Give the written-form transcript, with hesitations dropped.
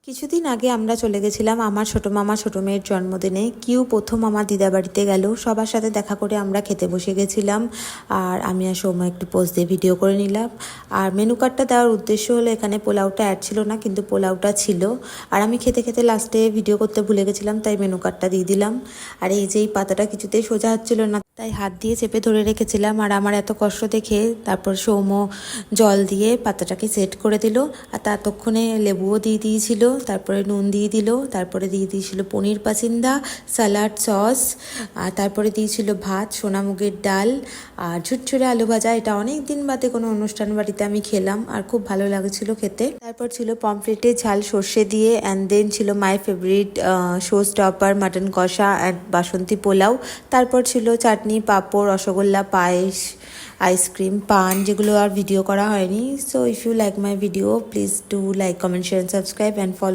কিছুদিন আগে আমরা চলে গেছিলাম আমার ছোটো মামা ছোটো মেয়ের জন্মদিনে। কিউ প্রথম আমার দিদা বাড়িতে গেল, সবার সাথে দেখা করে আমরা খেতে বসে গেছিলাম। আর আমি আর সৌম্য একটু পোজ দিয়ে ভিডিও করে নিলাম। আর মেনু কার্ডটা দেওয়ার উদ্দেশ্য হলো, এখানে পোলাওটা অ্যাড ছিল না কিন্তু পোলাওটা ছিল। আর আমি খেতে খেতে লাস্টে ভিডিও করতে ভুলে গেছিলাম, তাই মেনু কার্ডটা দিয়ে দিলাম। আর এই যে এই পাতাটা কিছুতেই সোজা হচ্ছিল না, তাই হাত দিয়ে চেপে ধরে রেখেছিলাম। আর আমার এত কষ্ট দেখে তারপর সৌম্য জল দিয়ে পাতাটাকে সেট করে দিল। আর ততক্ষণে লেবুও দিয়ে দিয়েছিল, তারপরে নুন দিয়ে দিল, তারপরে দিয়ে দিয়েছিল পনির পাচিন্দা, স্যালাড সস, আর তারপরে দিয়েছিল ভাত, সোনামুগের ডাল আর ঝুরঝুরে আলু ভাজা। এটা অনেক দিন বাদে কোনো অনুষ্ঠান বাড়িতে আমি খেলাম আর খুব ভালো লাগছিল খেতে। তারপর ছিল পমফ্রেটের ঝাল সর্ষে দিয়ে, অ্যান্ড দেন ছিল my favourite show stopper mutton কষা অ্যান্ড বাসন্তী পোলাও। তারপর ছিল চাটনি, পাঁপড়, রসগোল্লা, পায়েস, আইসক্রিম, পান, যেগুলো আর ভিডিও করা হয়নি। So if you like my video, please do like, comment, share, subscribe and follow.